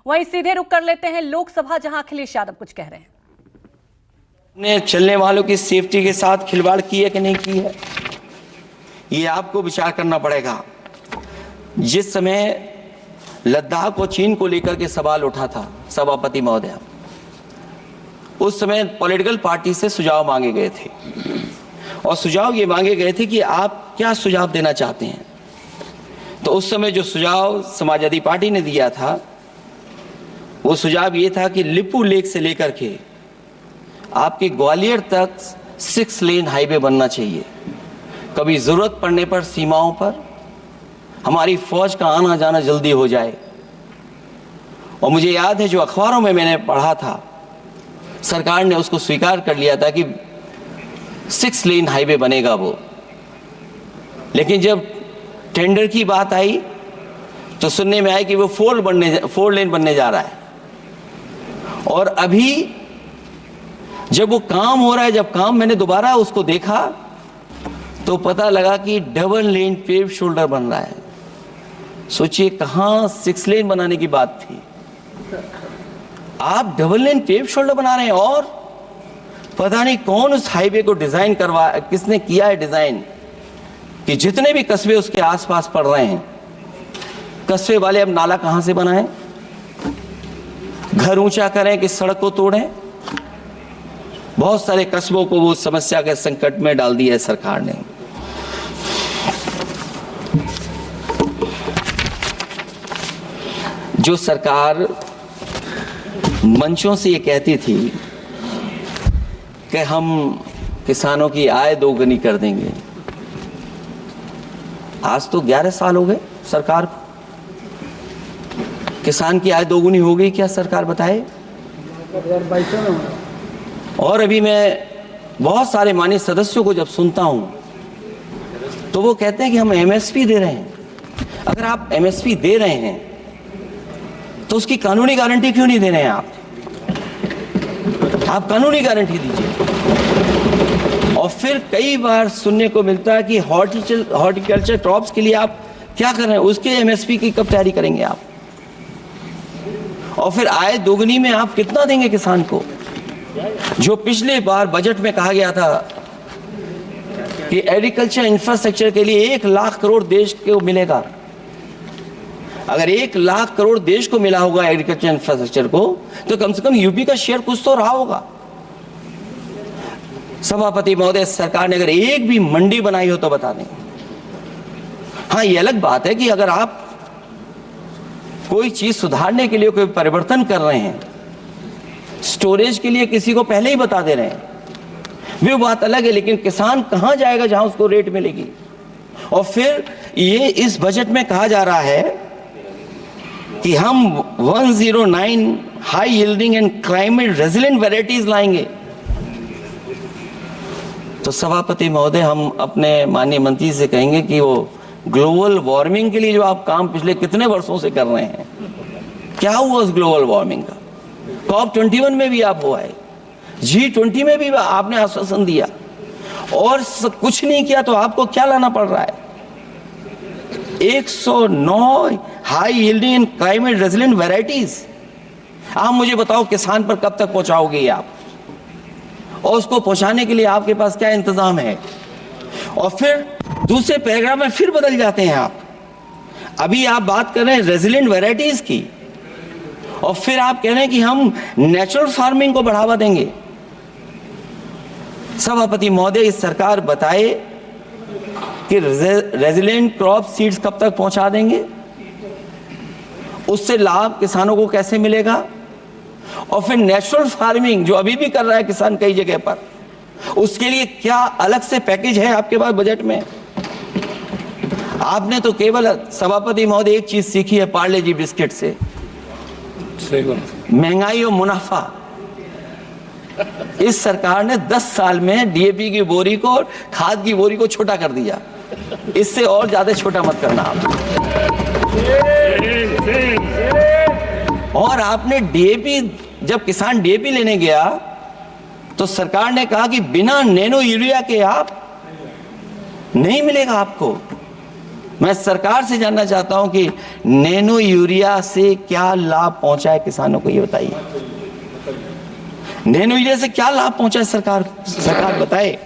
वहीं सीधे रुक कर लेते हैं लोकसभा, जहां अखिलेश यादव कुछ कह रहे हैं। ने चलने वालों की सेफ्टी के साथ खिलवाड़ की है कि नहीं की है, ये आपको विचार करना पड़ेगा। जिस समय लद्दाख और चीन को लेकर के सवाल उठा था सभापति महोदय, उस समय पॉलिटिकल पार्टी से सुझाव मांगे गए थे और सुझाव ये मांगे गए थे कि आप क्या सुझाव देना चाहते हैं। तो उस समय जो सुझाव समाजवादी पार्टी ने दिया था, वो सुझाव ये था कि लिपू लेक से लेकर के आपके ग्वालियर तक 6 लेन हाईवे बनना चाहिए। कभी जरूरत पड़ने पर सीमाओं पर हमारी फौज का आना जाना जल्दी हो जाए। और मुझे याद है जो अखबारों में मैंने पढ़ा था, सरकार ने उसको स्वीकार कर लिया था कि 6 लेन हाईवे बनेगा वो। लेकिन जब टेंडर की बात आई तो सुनने में आया कि वो 4 लेन बनने जा रहा है। और अभी जब वो काम हो रहा है, जब काम मैंने दोबारा उसको देखा तो पता लगा कि डबल लेन पेव शोल्डर बन रहा है। सोचिए कहां 6 लेन बनाने की बात थी, आप डबल लेन पेव शोल्डर बना रहे हैं। और पता नहीं कौन उस हाईवे को डिजाइन किसने किया है डिजाइन, कि जितने भी कस्बे उसके आसपास पड़ रहे हैं, कस्बे वाले अब नाला कहां से बनाएं, घर ऊंचा करें कि सड़क को तोड़ें। बहुत सारे कस्बों को वो समस्या के संकट में डाल दिया है सरकार ने। जो सरकार मंचों से ये कहती थी कि हम किसानों की आय दोगुनी कर देंगे, आज तो 11 साल हो गए सरकार को। किसान की आय दोगुनी हो गई क्या सरकार बताए? और अभी मैं बहुत सारे माननीय सदस्यों को जब सुनता हूं तो वो कहते हैं कि हम एमएसपी दे रहे हैं। अगर आप एमएसपी दे रहे हैं तो उसकी कानूनी गारंटी क्यों नहीं दे रहे हैं? आप कानूनी गारंटी दीजिए। और फिर कई बार सुनने को मिलता है कि हॉर्टिकल्चर क्रॉप्स के लिए आप क्या कर रहे हैं, उसके एमएसपी की कब तैयारी करेंगे आप? और फिर आय दोगुनी में आप कितना देंगे किसान को? जो पिछले बार बजट में कहा गया था कि एग्रीकल्चर इंफ्रास्ट्रक्चर के लिए 1 लाख करोड़ देश को मिलेगा। अगर 1 लाख करोड़ देश को मिला होगा एग्रीकल्चर इंफ्रास्ट्रक्चर को, तो कम से कम यूपी का शेयर कुछ तो रहा होगा। सभापति महोदय, सरकार ने अगर एक भी मंडी बनाई हो तो बता दें। हाँ, ये अलग बात है कि अगर आप कोई चीज सुधारने के लिए कोई परिवर्तन कर रहे हैं, स्टोरेज के लिए किसी को पहले ही बता दे रहे हैं, वो बात अलग है। लेकिन किसान कहां जाएगा जहां उसको रेट मिलेगी? और फिर ये इस बजट में कहा जा रहा है कि हम 109 high yielding and climate resilient varieties लाएंगे। तो सभापति महोदय, हम अपने माननीय मंत्री से कहेंगे कि वो ग्लोबल वार्मिंग के लिए जो आप काम पिछले कितने वर्षों से कर रहे हैं, क्या हुआ उस ग्लोबल वार्मिंग का? COP21 में भी आप हुआ है, G20 में भी आपने आश्वासन दिया और कुछ नहीं किया। तो आपको क्या लाना पड़ रहा है? 109 high yielding and climate resilient varieties. आप मुझे बताओ किसान पर कब तक पहुंचाओगे आप? और उसको पहुंचाने के लिए आपके पास क्या इंतजाम है? और फिर दूसरे पैराग्राफ में फिर बदल जाते हैं आप। अभी आप बात कर रहे हैं रेजिलेंट वैरायटीज की और फिर आप कह रहे हैं कि हम नेचुरल फार्मिंग को बढ़ावा देंगे। सभापति महोदय, इस सरकार बताए कि रेजिलेंट क्रॉप सीड्स कब तक पहुंचा देंगे, उससे लाभ किसानों को कैसे मिलेगा? और फिर नेचुरल फार्मिंग जो अभी भी कर रहा है किसान कई जगह पर, उसके लिए क्या अलग से पैकेज है आपके पास बजट में? आपने तो केवल सभापति महोदय एक चीज सीखी है पार्ले जी बिस्किट से, महंगाई और मुनाफा। इस सरकार ने 10 साल में डीएपी की बोरी को, खाद की बोरी को छोटा कर दिया। इससे और ज्यादा छोटा मत करना आप। और आपने डीएपी, जब किसान डीएपी लेने गया तो सरकार ने कहा कि बिना नैनो यूरिया के आप नहीं मिलेगा आपको। मैं सरकार से जानना चाहता हूं कि नैनो यूरिया से क्या लाभ पहुंचा है किसानों को, ये बताइए। नैनो यूरिया से क्या लाभ पहुंचा है सरकार बताए।